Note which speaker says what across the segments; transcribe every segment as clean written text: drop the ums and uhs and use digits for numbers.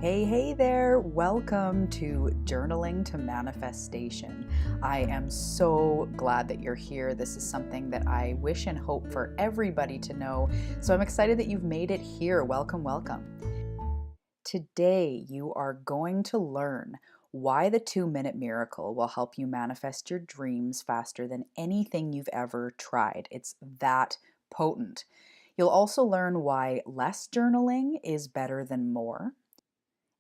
Speaker 1: Hey there, welcome to Journaling to Manifestation. I am so glad that you're here. This is something that I wish and hope for everybody to know. So I'm excited that you've made it here. Welcome, welcome. Today, you are going to learn why the 2 Minute Miracle will help you manifest your dreams faster than anything you've ever tried. It's that potent. You'll also learn why less journaling is better than more.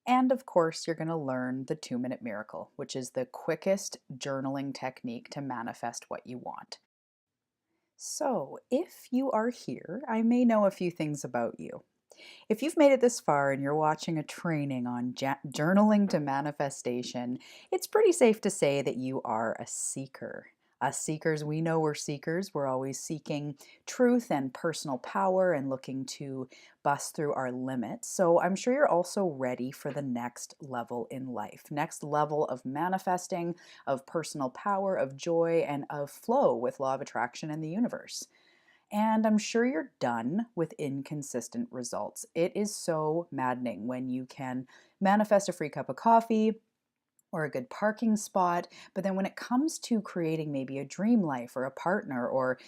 Speaker 1: And of course, you're going to learn the 2 Minute Miracle, which is the quickest journaling technique to manifest what you want. So, if you are here, I may know a few things about you. If you've made it this far and you're watching a training on journaling to manifestation, it's pretty safe to say that you are a seeker. Us seekers, we know we're seekers. We're always seeking truth and personal power and looking to bust through our limits. So I'm sure you're also ready for the next level in life, next level of manifesting, of personal power, of joy, and of flow with law of attraction and the universe. And I'm sure you're done with inconsistent results. It is so maddening when you can manifest a free cup of coffee or a good parking spot, but then when it comes to creating maybe a dream life or a partner or,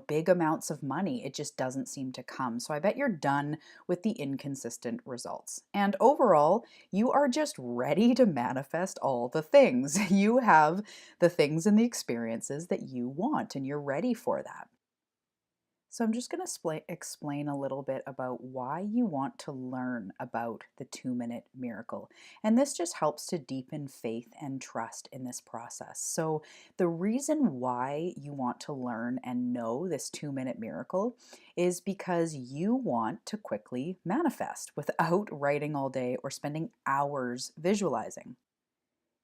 Speaker 1: big amounts of money, it just doesn't seem to come. So I bet you're done with the inconsistent results. And overall, you are just ready to manifest all the things. You have the things and the experiences that you want, and you're ready for that. So I'm just going to explain a little bit about why you want to learn about the 2 Minute Miracle. And this just helps to deepen faith and trust in this process. So the reason why you want to learn and know this 2 Minute Miracle is because you want to quickly manifest without writing all day or spending hours visualizing.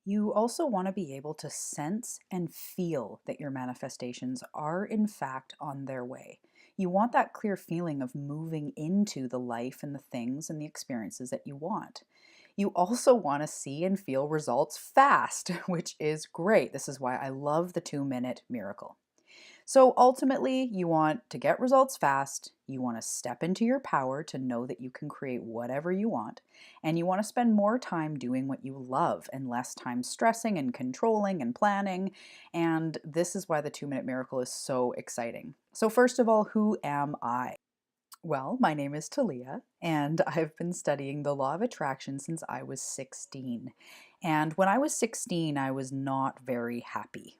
Speaker 1: You also want to be able to sense and feel that your manifestations are, in fact, on their way. You want that clear feeling of moving into the life and the things and the experiences that you want. You also want to see and feel results fast, which is great. This is why I love the 2 Minute Miracle. So ultimately, you want to get results fast, you want to step into your power to know that you can create whatever you want, and you want to spend more time doing what you love and less time stressing and controlling and planning. And this is why the 2 Minute Miracle is so exciting. So, first of all, who am I? Well, my name is Talia, and I've been studying the law of attraction since I was 16. And when I was 16, I was not very happy.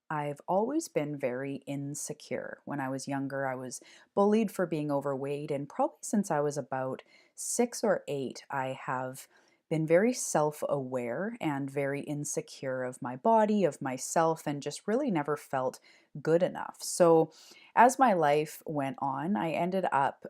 Speaker 1: I've always been very insecure. When I was younger, I was bullied for being overweight, and probably since I was about 6 or 8, I have been very self aware and very insecure of my body, of myself, and just really never felt good enough. So, as my life went on, I ended up,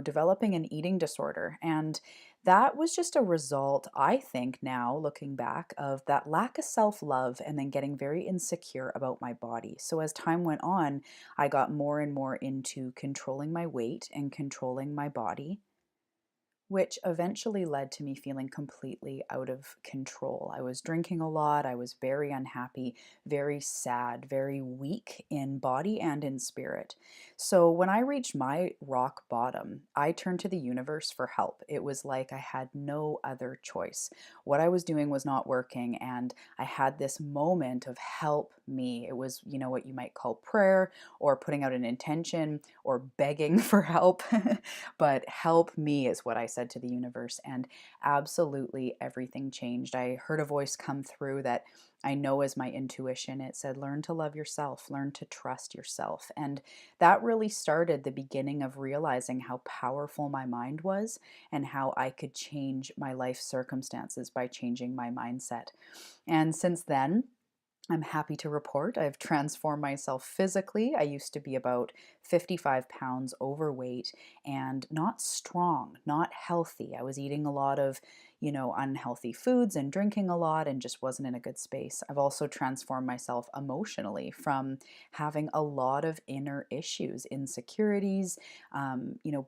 Speaker 1: developing an eating disorder. And that was just a result, I think, now looking back, of that lack of self love and then getting very insecure about my body. So, as time went on, I got more and more into controlling my weight and controlling my body, which eventually led to me feeling completely out of control. I was drinking a lot, I was very unhappy, very sad, very weak in body and in spirit. So when I reached my rock bottom, I turned to the universe for help. It was like I had no other choice. What I was doing was not working, and I had this moment of help me. It was, what you might call prayer or putting out an intention or begging for help. But help me is what I said to the universe, and absolutely everything changed. I heard a voice come through that I know is my intuition. It said, learn to love yourself, learn to trust yourself. And that really started the beginning of realizing how powerful my mind was and how I could change my life circumstances by changing my mindset. And since then, I'm happy to report I've transformed myself physically. I used to be about 55 pounds overweight and not strong, not healthy. I was eating a lot of, unhealthy foods and drinking a lot and just wasn't in a good space. I've also transformed myself emotionally from having a lot of inner issues, insecurities,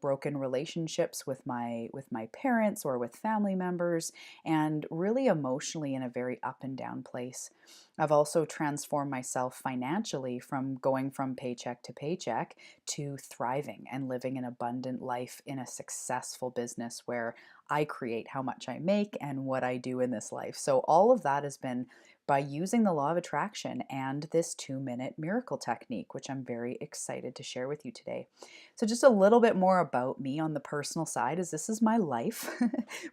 Speaker 1: broken relationships with my parents or with family members, and really emotionally in a very up and down place. I've also transformed myself financially from going from paycheck to paycheck to thriving and living an abundant life in a successful business where I create how much I make and what I do in this life. So, all of that has been by using the law of attraction and this 2-minute miracle technique, which I'm very excited to share with you today. So, just a little bit more about me on the personal side, as this is my life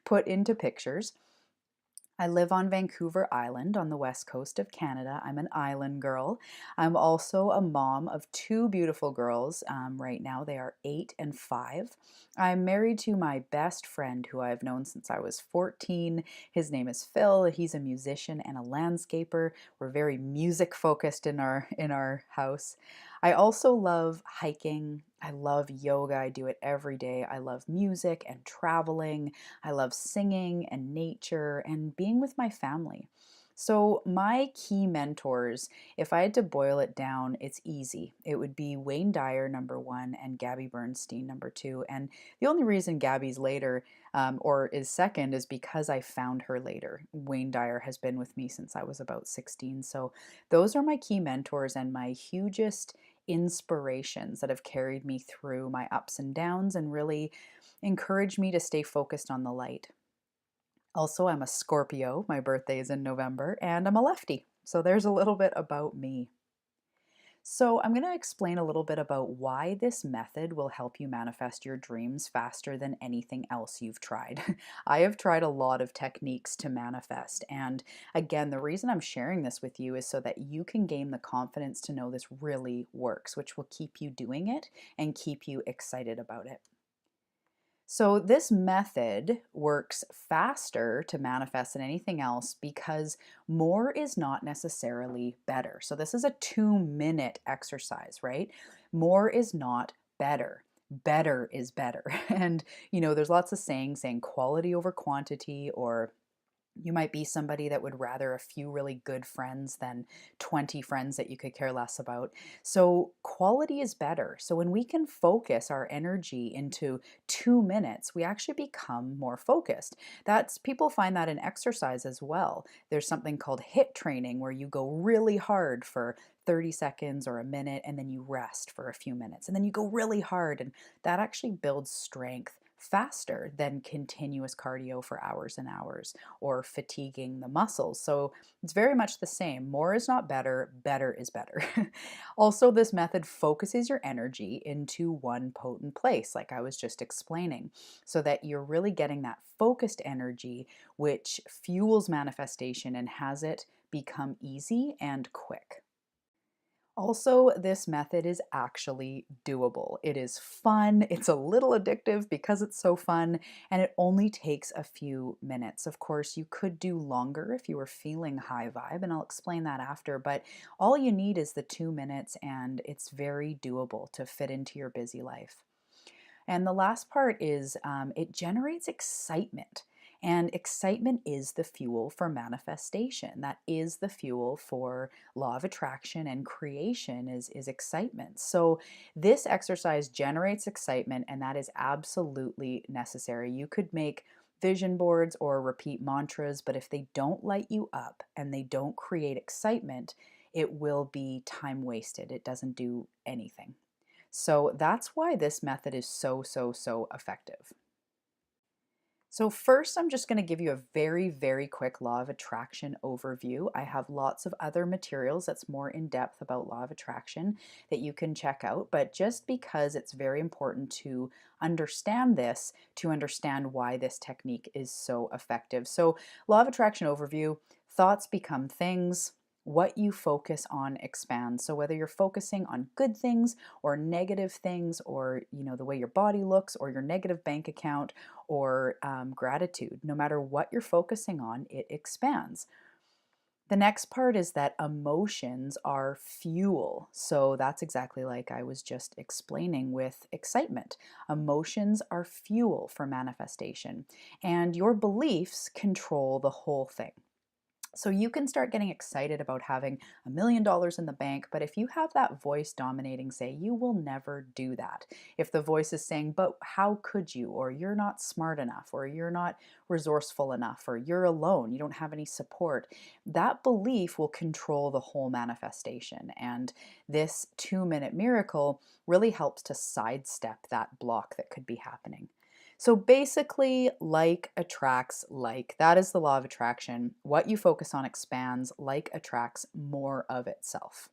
Speaker 1: put into pictures. I live on Vancouver Island on the west coast of Canada. I'm an island girl. I'm also a mom of two beautiful girls. Right now, they are 8 and 5. I'm married to my best friend who I've known since I was 14. His name is Phil. He's a musician and a landscaper. We're very music focused in our house. I also love hiking. I love yoga. I do it every day. I love music and traveling. I love singing and nature and being with my family. So, my key mentors, if I had to boil it down, it's easy. It would be Wayne Dyer, number one, and Gabby Bernstein, number two. And the only reason Gabby's later or is second is because I found her later. Wayne Dyer has been with me since I was about 16. So, those are my key mentors and my hugest inspirations that have carried me through my ups and downs and really encouraged me to stay focused on the light. Also, I'm a Scorpio. My birthday is in November, and I'm a lefty. So there's a little bit about me. So, I'm going to explain a little bit about why this method will help you manifest your dreams faster than anything else you've tried. I have tried a lot of techniques to manifest, and again, the reason I'm sharing this with you is so that you can gain the confidence to know this really works, which will keep you doing it and keep you excited about it. So, this method works faster to manifest than anything else because more is not necessarily better. So, this is a 2-minute exercise, right? More is not better. Better is better. And, there's lots of saying quality over quantity, or you might be somebody that would rather a few really good friends than 20 friends that you could care less about. So, quality is better. So, when we can focus our energy into 2 minutes, we actually become more focused. People find that in exercise as well. There's something called HIIT training where you go really hard for 30 seconds or a minute and then you rest for a few minutes and then you go really hard, and that actually builds strength faster than continuous cardio for hours and hours or fatiguing the muscles. So it's very much the same. More is not better, better is better. Also, this method focuses your energy into one potent place, like I was just explaining, so that you're really getting that focused energy, which fuels manifestation and has it become easy and quick. Also, this method is actually doable. It is fun, it's a little addictive because it's so fun, and it only takes a few minutes. Of course, you could do longer if you were feeling high vibe, and I'll explain that after, but all you need is the 2 minutes, and it's very doable to fit into your busy life. And the last part is it generates excitement. And excitement is the fuel for manifestation. That is the fuel for law of attraction and creation is excitement. So this exercise generates excitement, and that is absolutely necessary. You could make vision boards or repeat mantras, but if they don't light you up and they don't create excitement, it will be time wasted. It doesn't do anything. So that's why this method is so effective. So first, I'm just going to give you a very quick law of attraction overview. I have lots of other materials that's more in depth about law of attraction that you can check out, but just because it's very important to understand this, to understand why this technique is so effective. So law of attraction overview: thoughts become things. What you focus on expands. So whether you're focusing on good things or negative things, or the way your body looks, or your negative bank account, or gratitude, no matter what you're focusing on, it expands. The next part is that emotions are fuel. So that's exactly like I was just explaining with excitement. Emotions are fuel for manifestation, and your beliefs control the whole thing. So you can start getting excited about having $1 million in the bank, but if you have that voice dominating, say, you will never do that. If the voice is saying, but how could you? Or you're not smart enough, or you're not resourceful enough, or you're alone, you don't have any support, that belief will control the whole manifestation. And this 2 minute miracle really helps to sidestep that block that could be happening. So basically, like attracts like. That is the law of attraction. What you focus on expands, like attracts more of itself.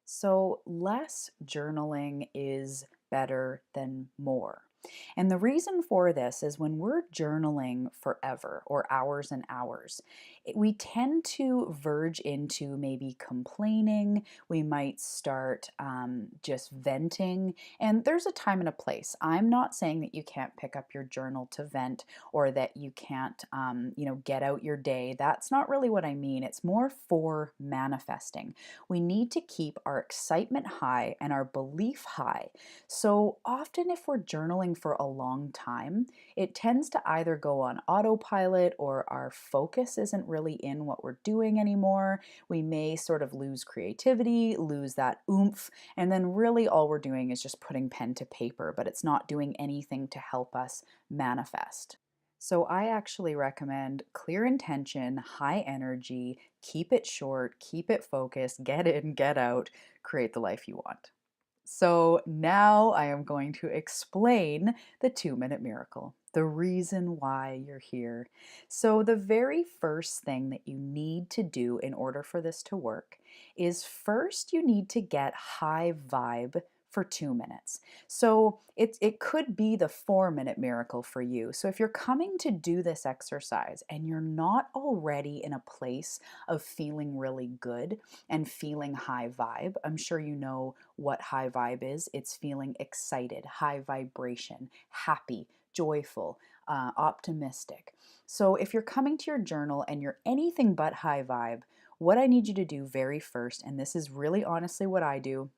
Speaker 1: So, less journaling is better than more. And the reason for this is when we're journaling forever or hours and hours, we tend to verge into maybe complaining. We might start just venting. And there's a time and a place. I'm not saying that you can't pick up your journal to vent or that you can't, get out your day. That's not really what I mean. It's more for manifesting. We need to keep our excitement high and our belief high. So often, if we're journaling for a long time, it tends to either go on autopilot or our focus isn't really in what we're doing anymore. We may sort of lose creativity, lose that oomph, and then really all we're doing is just putting pen to paper, but it's not doing anything to help us manifest. So I actually recommend clear intention, high energy, keep it short, keep it focused, get in, get out, create the life you want. So now I am going to explain the 2 minute miracle, the reason why you're here. So, the very first thing that you need to do in order for this to work is first you need to get high vibe for 2 minutes. So it could be the 4 minute miracle for you. So if you're coming to do this exercise and you're not already in a place of feeling really good and feeling high vibe, I'm sure you know what high vibe is. It's feeling excited, high vibration, happy, joyful, optimistic. So if you're coming to your journal and you're anything but high vibe, what I need you to do very first, and this is really honestly what I do,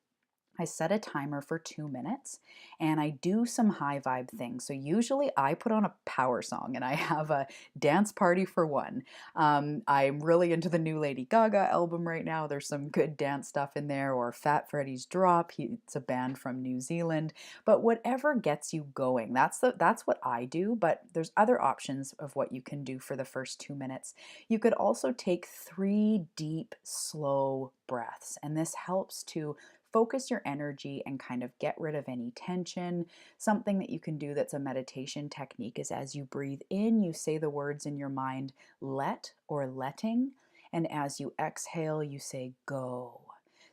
Speaker 1: I set a timer for 2 minutes and I do some high vibe things. So usually I put on a power song and I have a dance party for one. I'm really into the new Lady Gaga album right now. There's some good dance stuff in there, or Fat Freddy's Drop. It's a band from New Zealand. But whatever gets you going, that's what I do. But there's other options of what you can do for the first 2 minutes. You could also take 3 deep, slow breaths, and this helps to focus your energy and kind of get rid of any tension. Something that you can do that's a meditation technique is as you breathe in, you say the words in your mind, let or letting. And as you exhale, you say go.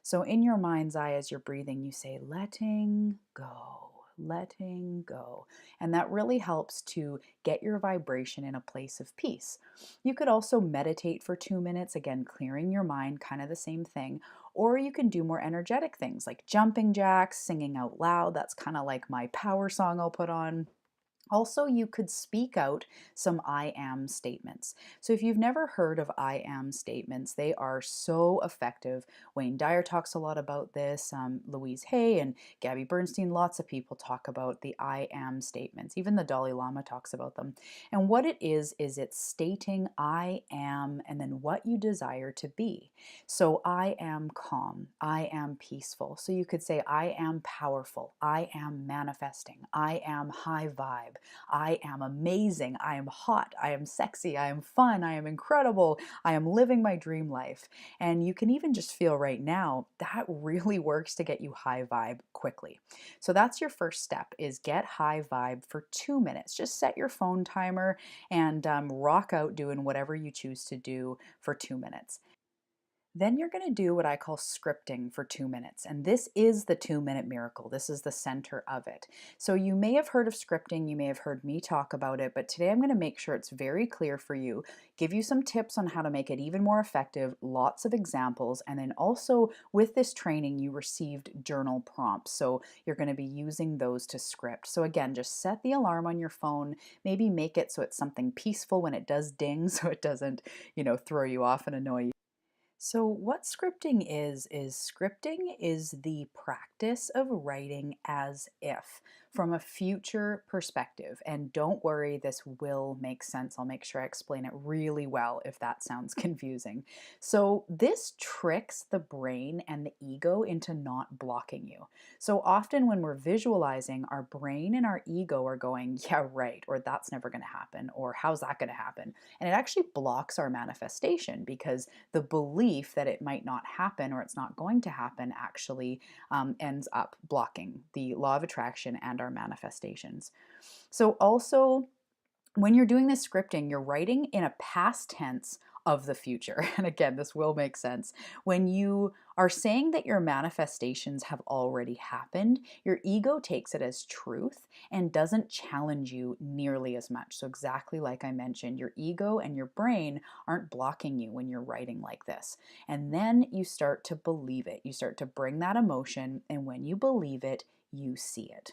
Speaker 1: So in your mind's eye, as you're breathing, you say letting go. Letting go. And that really helps to get your vibration in a place of peace. You could also meditate for 2 minutes, again, clearing your mind, kind of the same thing. Or you can do more energetic things like jumping jacks, singing out loud. That's kind of like my power song I'll put on. Also, you could speak out some I am statements. So, if you've never heard of I am statements, they are so effective. Wayne Dyer talks a lot about this. Louise Hay and Gabby Bernstein, lots of people talk about the I am statements. Even the Dalai Lama talks about them. And what it is it's stating I am and then what you desire to be. So, I am calm. I am peaceful. So, you could say, I am powerful. I am manifesting. I am high vibe. I am amazing. I am hot. I am sexy. I am fun. I am incredible. I am living my dream life. And you can even just feel right now that really works to get you high vibe quickly. So that's your first step, is get high vibe for 2 minutes. Just set your phone timer and rock out doing whatever you choose to do for 2 minutes. Then you're going to do what I call scripting for 2 minutes. And this is the 2 minute miracle. This is the center of it. So you may have heard of scripting. You may have heard me talk about it. But today I'm going to make sure it's very clear for you, give you some tips on how to make it even more effective, lots of examples. And then also with this training, you received journal prompts. So you're going to be using those to script. So again, just set the alarm on your phone. Maybe make it so it's something peaceful when it does ding so it doesn't, throw you off and annoy you. So, what scripting is scripting is the practice of writing as if from a future perspective. And don't worry, this will make sense. I'll make sure I explain it really well if that sounds confusing. So, this tricks the brain and the ego into not blocking you. So, often when we're visualizing, our brain and our ego are going, yeah, right, or that's never going to happen, or how's that going to happen? And it actually blocks our manifestation because the belief that it might not happen or it's not going to happen actually ends up blocking the law of attraction and our manifestations. So, also, when you're doing this scripting, you're writing in a past tense of the future. And again, this will make sense. When you are saying that your manifestations have already happened, your ego takes it as truth and doesn't challenge you nearly as much. So, exactly like I mentioned, your ego and your brain aren't blocking you when you're writing like this. And then you start to believe it. You start to bring that emotion, and when you believe it, you see it.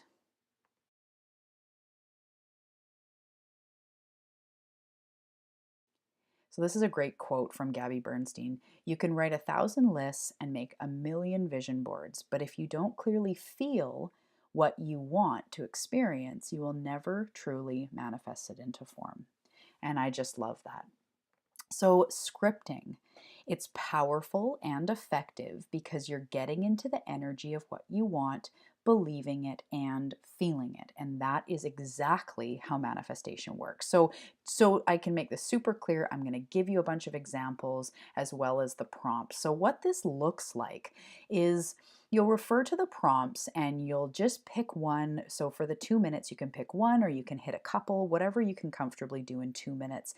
Speaker 1: So, this is a great quote from Gabby Bernstein. You can write 1,000 lists and make 1,000,000 vision boards, but if you don't clearly feel what you want to experience, you will never truly manifest it into form. And I just love that. So, scripting, it's powerful and effective because you're getting into the energy of what you want, believing it and feeling it. And that is exactly how manifestation works. So I can make this super clear. I'm going to give you a bunch of examples as well as the prompts. So what this looks like is you'll refer to the prompts and you'll just pick one. So for the 2 minutes, you can pick one or you can hit a couple, whatever you can comfortably do in 2 minutes.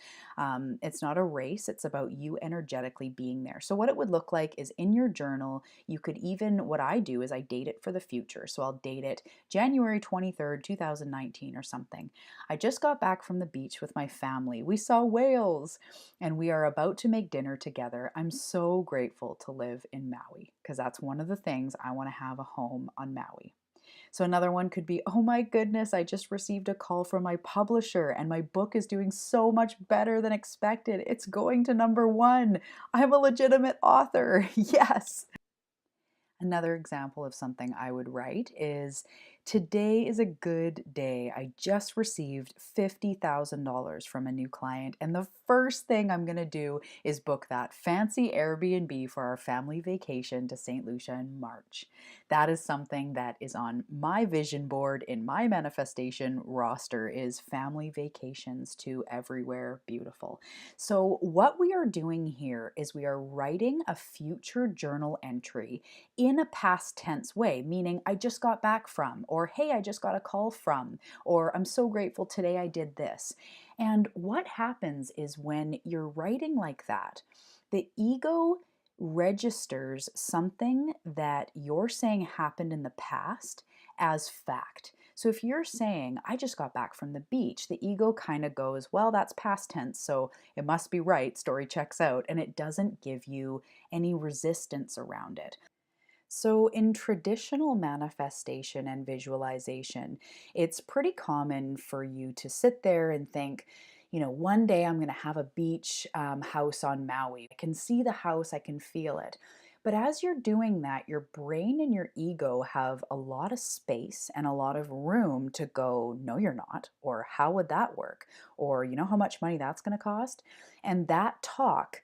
Speaker 1: It's not a race, it's about you energetically being there. So, what it would look like is in your journal, you could even, what I do is I date it for the future. So, I'll date it January 23rd, 2019 or something. I just got back from the beach with my family. We saw whales and we are about to make dinner together. I'm so grateful to live in Maui because that's one of the things I want to have a home on Maui. So another one could be, oh my goodness, I just received a call from my publisher and my book is doing so much better than expected. It's going to number one. I'm a legitimate author. Yes. Another example of something I would write is today is a good day. I just received $50,000 from a new client, and the first thing I'm going to do is book that fancy Airbnb for our family vacation to St. Lucia in March. That is something that is on my vision board in my manifestation roster is family vacations to everywhere beautiful. So what we are doing here is we are writing a future journal entry in a past tense way, meaning I just got back from, or hey, I just got a call from, or I'm so grateful today I did this. And what happens is when you're writing like that, the ego registers something that you're saying happened in the past as fact. So if you're saying, I just got back from the beach, the ego kind of goes, well, that's past tense, so it must be right, story checks out, and it doesn't give you any resistance around it. So, in traditional manifestation and visualization, it's pretty common for you to sit there and think, one day I'm going to have a beach house on Maui. I can see the house, I can feel it. But as you're doing that, your brain and your ego have a lot of space and a lot of room to go, no, you're not, or how would that work? Or, you know how much money that's going to cost? And that talk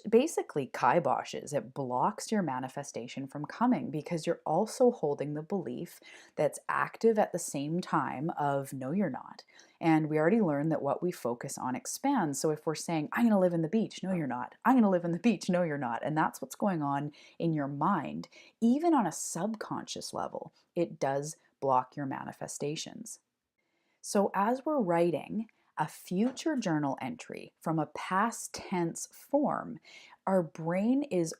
Speaker 1: basically kiboshes. It blocks your manifestation from coming because you're also holding the belief that's active at the same time of no, you're not. And we already learned that what we focus on expands. So if we're saying, I'm going to live in the beach, no, you're not. I'm going to live in the beach, no, you're not. And that's what's going on in your mind. Even on a subconscious level, it does block your manifestations. So, as we're writing a future journal entry from a past tense form, our brain is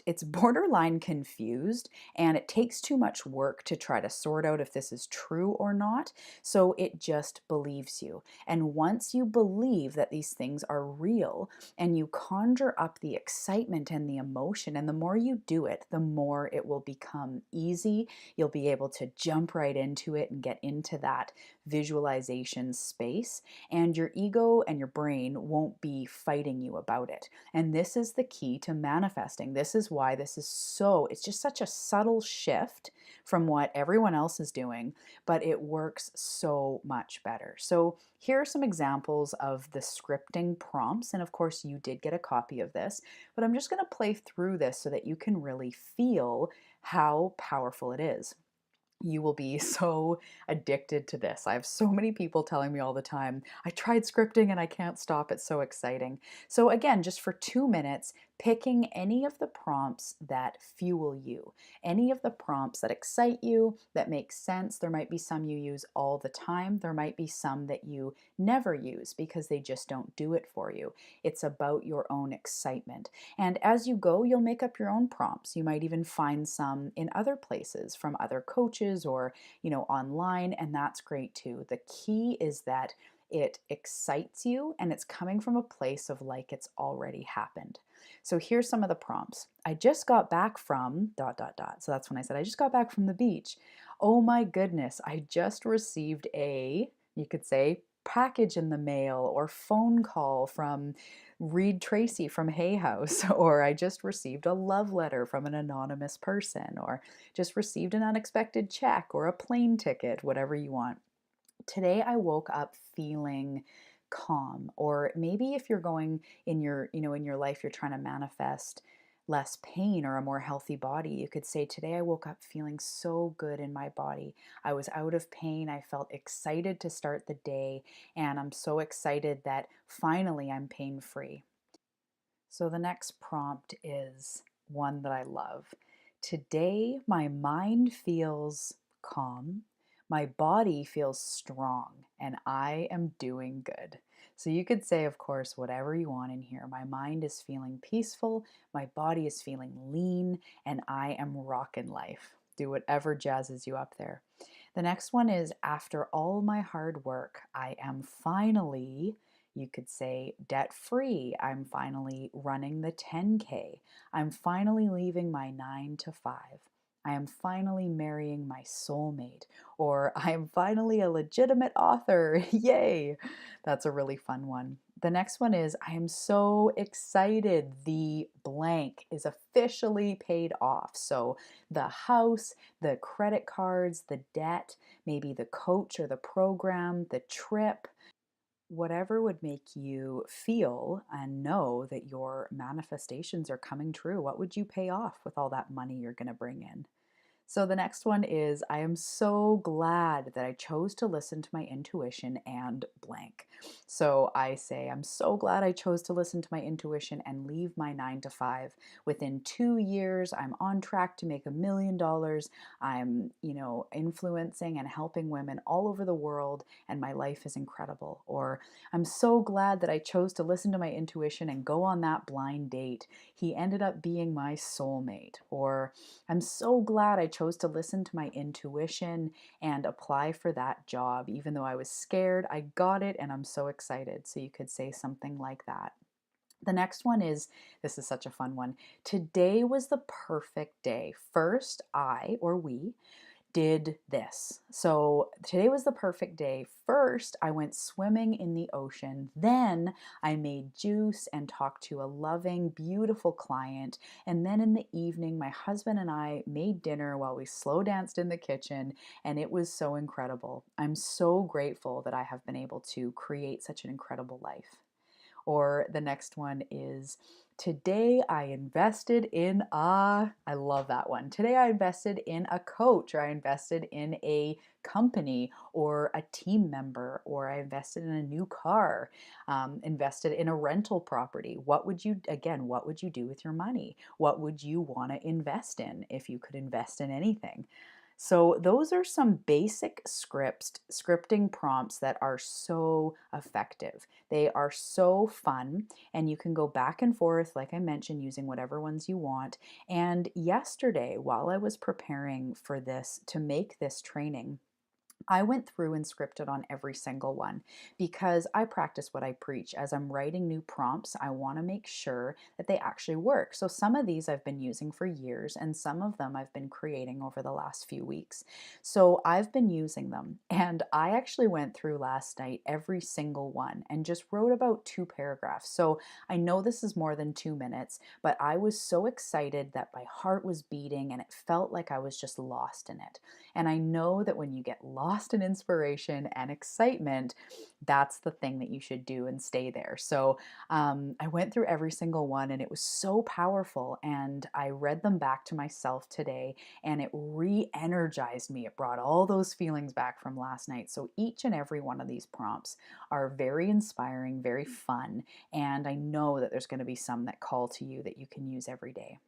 Speaker 1: it's borderline confused and it takes too much work to try to sort out if this is true or not. So it just believes you. And once you believe that these things are real and you conjure up the excitement and the emotion, and the more you do it, the more it will become easy. You'll be able to jump right into it and get into that visualization space, and your ego and your brain won't be fighting you about it. And this is is the key to manifesting. This is why this is it's just such a subtle shift from what everyone else is doing, but it works so much better. So here are some examples of the scripting prompts. And of course, you did get a copy of this, but I'm just going to play through this so that you can really feel how powerful it is. You will be so addicted to this. I have so many people telling me all the time, I tried scripting and I can't stop. It's so exciting. So, again, just for 2 minutes, picking any of the prompts that fuel you, any of the prompts that excite you, that make sense. There might be some you use all the time. There might be some that you never use because they just don't do it for you. It's about your own excitement. And as you go, you'll make up your own prompts. You might even find some in other places from other coaches or, online, and that's great too. The key is that it excites you and it's coming from a place of like it's already happened. So here's some of the prompts. I just got back from ... So that's when I said I just got back from the beach. Oh my goodness, I just received you could say, package in the mail or phone call from Reed Tracy from Hay House, or I just received a love letter from an anonymous person, or just received an unexpected check or a plane ticket, whatever you want. Today I woke up feeling calm. Or maybe if you're going in your life, you're trying to manifest less pain or a more healthy body, you could say, today I woke up feeling so good in my body. I was out of pain. I felt excited to start the day, and I'm so excited that finally I'm pain free. So the next prompt is one that I love. Today, my mind feels calm, my body feels strong, and I am doing good. So you could say, of course, whatever you want in here. My mind is feeling peaceful, my body is feeling lean, and I am rocking life. Do whatever jazzes you up there. The next one is, after all my hard work, I am finally, you could say, debt free. I'm finally running the 10K. I'm finally leaving my 9 to 5. I am finally marrying my soulmate. Or I am finally a legitimate author. Yay! That's a really fun one. The next one is, I am so excited. The blank is officially paid off. So the house, the credit cards, the debt, maybe the coach or the program, the trip, whatever would make you feel and know that your manifestations are coming true. What would you pay off with all that money you're going to bring in? So the next one is, I am so glad that I chose to listen to my intuition and blank. So I say, I'm so glad I chose to listen to my intuition and leave my 9 to 5. Within 2 years, I'm on track to make $1 million. I'm, influencing and helping women all over the world, and my life is incredible. Or, I'm so glad that I chose to listen to my intuition and go on that blind date. He ended up being my soulmate. Or, I'm so glad I chose to listen to my intuition and apply for that job. Even though I was scared, I got it and I'm so excited. So you could say something like that. The next one is, this is such a fun one. Today was the perfect day. First, I or we did this. So today was the perfect day. First, I went swimming in the ocean. Then I made juice and talked to a loving, beautiful client. And then in the evening, my husband and I made dinner while we slow danced in the kitchen. And it was so incredible. I'm so grateful that I have been able to create such an incredible life. Or the next one is, today I invested in I love that one. Today I invested in a coach, or I invested in a company or a team member, or I invested in a new car, invested in a rental property. What would you do with your money? What would you want to invest in if you could invest in anything? So those are some basic scripting prompts that are so effective. They are so fun, and you can go back and forth, like I mentioned, using whatever ones you want. And yesterday, while I was preparing for this, to make this training, I went through and scripted on every single one because I practice what I preach. As I'm writing new prompts, I want to make sure that they actually work. So some of these I've been using for years, and some of them I've been creating over the last few weeks. So I've been using them, and I actually went through last night every single one and just wrote about 2 paragraphs. So I know this is more than 2 minutes, but I was so excited that my heart was beating and it felt like I was just lost in it. And I know that when you get lost in inspiration and excitement, that's the thing that you should do and stay there. So I went through every single one and it was so powerful. And I read them back to myself today and it re energized me. It brought all those feelings back from last night. So each and every one of these prompts are very inspiring, very fun. And I know that there's going to be some that call to you that you can use every day.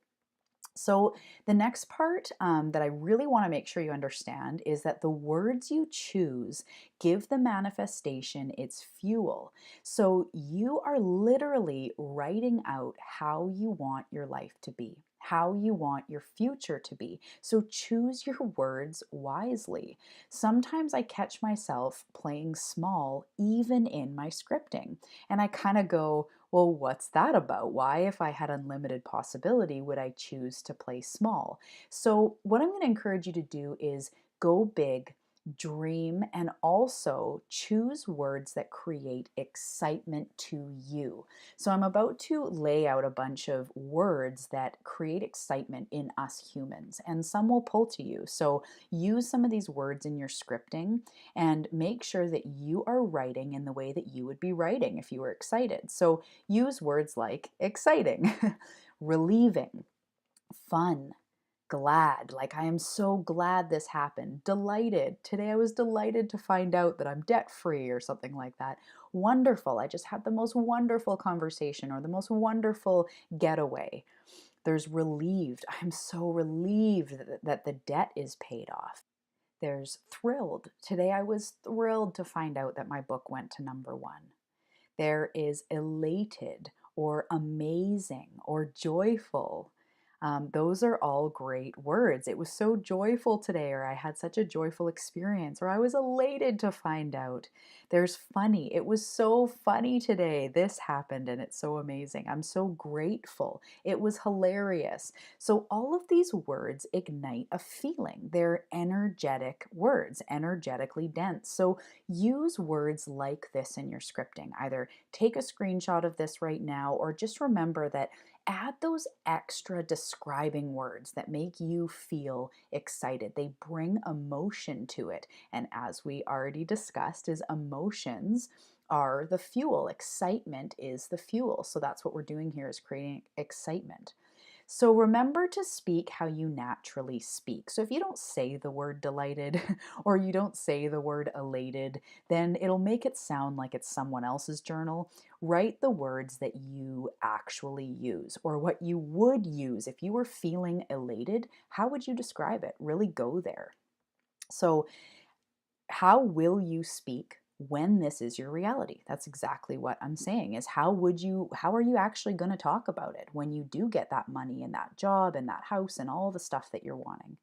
Speaker 1: So, the next part that I really want to make sure you understand is that the words you choose give the manifestation its fuel. So, you are literally writing out how you want your life to be, how you want your future to be. So, choose your words wisely. Sometimes I catch myself playing small, even in my scripting, and I kind of go, well, what's that about? Why, if I had unlimited possibility, would I choose to play small? So, what I'm going to encourage you to do is go big, dream, and also choose words that create excitement to you. So, I'm about to lay out a bunch of words that create excitement in us humans, and some will pull to you. So, use some of these words in your scripting and make sure that you are writing in the way that you would be writing if you were excited. So, use words like exciting, relieving, fun, glad, like I am so glad this happened, delighted, today I was delighted to find out that I'm debt free, or something like that. Wonderful, I just had the most wonderful conversation, or the most wonderful getaway. There's relieved, I'm so relieved that the debt is paid off. There's thrilled, today I was thrilled to find out that my book went to #1. There is elated or amazing or joyful. Those are all great words. It was so joyful today, or I had such a joyful experience, or I was elated to find out. There's funny. It was so funny today. This happened and it's so amazing. I'm so grateful. It was hilarious. So, all of these words ignite a feeling. They're energetic words, energetically dense. So, use words like this in your scripting. Either take a screenshot of this right now, or just remember that add those extra describing words that make you feel excited. They bring emotion to it. And as we already discussed, is emotions are the fuel. Excitement is the fuel. So that's what we're doing here, is creating excitement. So remember to speak how you naturally speak. So if you don't say the word delighted or you don't say the word elated, then it'll make it sound like it's someone else's journal. Write the words that you actually use, or what you would use if you were feeling elated. How would you describe it? Really go there. So, how will you speak when this is your reality? That's exactly what I'm saying, is how are you actually going to talk about it when you do get that money and that job and that house and all the stuff that you're wanting?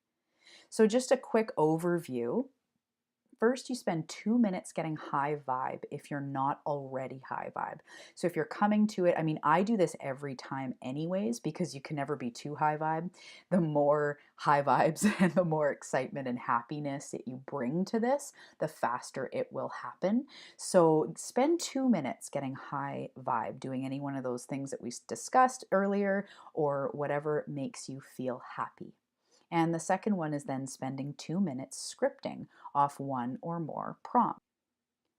Speaker 1: So just a quick overview. First, you spend 2 minutes getting high vibe if you're not already high vibe. So if you're coming to it, I mean, I do this every time anyways, because you can never be too high vibe. The more high vibes and the more excitement and happiness that you bring to this, the faster it will happen. So spend 2 minutes getting high vibe, doing any one of those things that we discussed earlier, or whatever makes you feel happy. And the second one is then spending 2 minutes scripting off one or more prompts.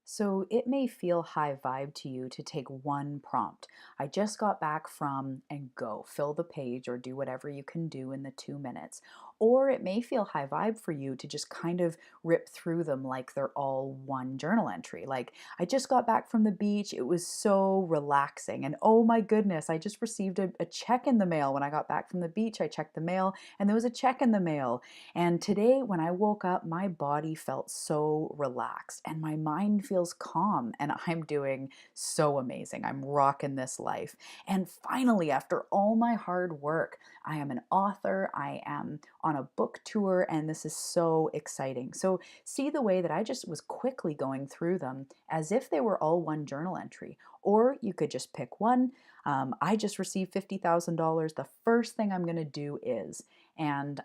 Speaker 1: So it may feel high vibe to you to take one prompt. I just got back from, and go fill the page or do whatever you can do in the 2 minutes. Or it may feel high vibe for you to just kind of rip through them like they're all one journal entry. Like, I just got back from the beach. It was so relaxing. And oh my goodness, I just received a check in the mail when I got back from the beach. I checked the mail and there was a check in the mail. And today, when I woke up, my body felt so relaxed and my mind feels calm, and I'm doing so amazing. I'm rocking this life. And finally, after all my hard work, I am an author. I am on on a book tour, and this is so exciting. So see the way that I just was quickly going through them as if they were all one journal entry, or you could just pick one. I just received $50,000. The first thing I'm going to do is, and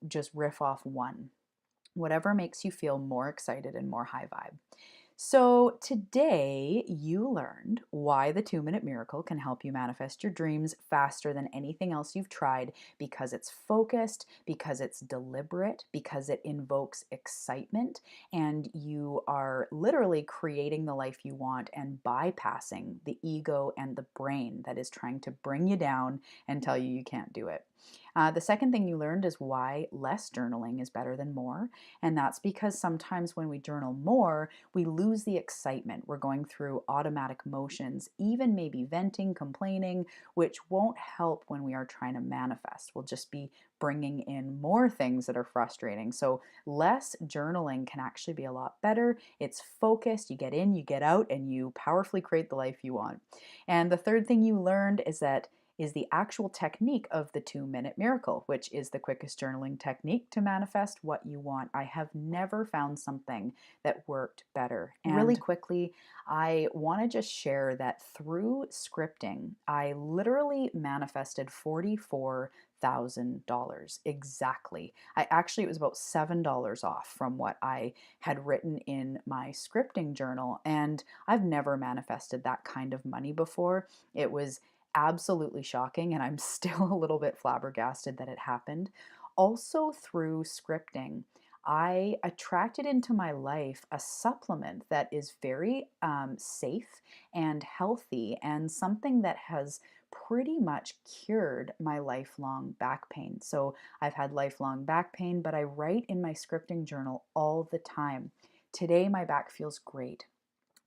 Speaker 1: just riff off one. Whatever makes you feel more excited and more high vibe. So, today you learned why the 2 Minute Miracle can help you manifest your dreams faster than anything else you've tried, because it's focused, because it's deliberate, because it invokes excitement, and you are literally creating the life you want and bypassing the ego and the brain that is trying to bring you down and tell you can't do it. The second thing you learned is why less journaling is better than more. And that's because sometimes when we journal more, we lose the excitement. We're going through automatic motions, even maybe venting, complaining, which won't help when we are trying to manifest. We'll just be bringing in more things that are frustrating. So less journaling can actually be a lot better. It's focused, you get in, you get out, and you powerfully create the life you want. And the third thing you learned is the actual technique of the 2 Minute Miracle, which is the quickest journaling technique to manifest what you want. I have never found something that worked better. And really quickly, I want to just share that through scripting, I literally manifested $44,000 exactly. It was about $7 off from what I had written in my scripting journal, and I've never manifested that kind of money before. It was absolutely shocking, and I'm still a little bit flabbergasted that it happened. Also, through scripting, I attracted into my life a supplement that is very safe and healthy, and something that has pretty much cured my lifelong back pain. So I've had lifelong back pain, but I write in my scripting journal all the time. Today, my back feels great.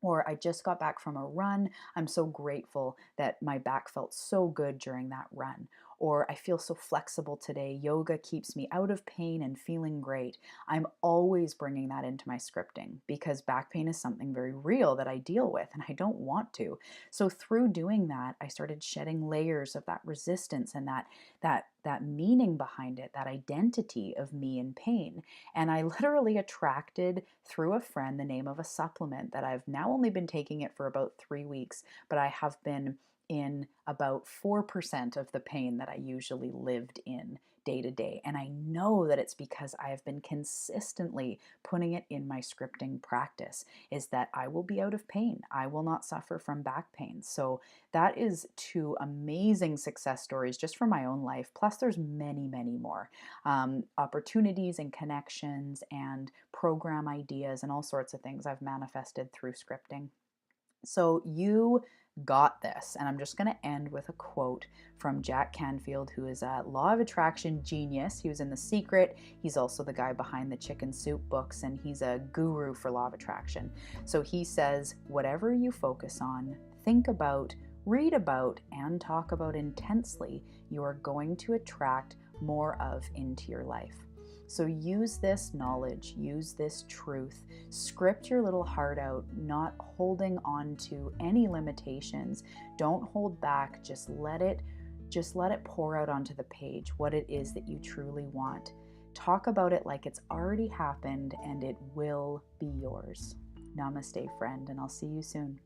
Speaker 1: Or I just got back from a run. I'm so grateful that my back felt so good during that run. Or I feel so flexible today. Yoga keeps me out of pain and feeling great. I'm always bringing that into my scripting because back pain is something very real that I deal with and I don't want to. So through doing that, I started shedding layers of that resistance and that meaning behind it, that identity of me in pain. And I literally attracted through a friend the name of a supplement that I've now only been taking it for about 3 weeks, but I have been in about 4% of the pain that I usually lived in day to day. And I know that it's because I have been consistently putting it in my scripting practice, is that I will be out of pain. I will not suffer from back pain. So that is 2 amazing success stories just from my own life. Plus there's many, many more opportunities and connections and program ideas and all sorts of things I've manifested through scripting. So you got this. And I'm just going to end with a quote from Jack Canfield, who is a law of attraction genius. He was in The Secret. He's also the guy behind the Chicken Soup books, and he's a guru for law of attraction. So he says, whatever you focus on, think about, read about, and talk about intensely, you are going to attract more of into your life. So use this knowledge, use this truth, script your little heart out, not holding on to any limitations. Don't hold back, just let it pour out onto the page what it is that you truly want. Talk about it like it's already happened and it will be yours. Namaste, friend, and I'll see you soon.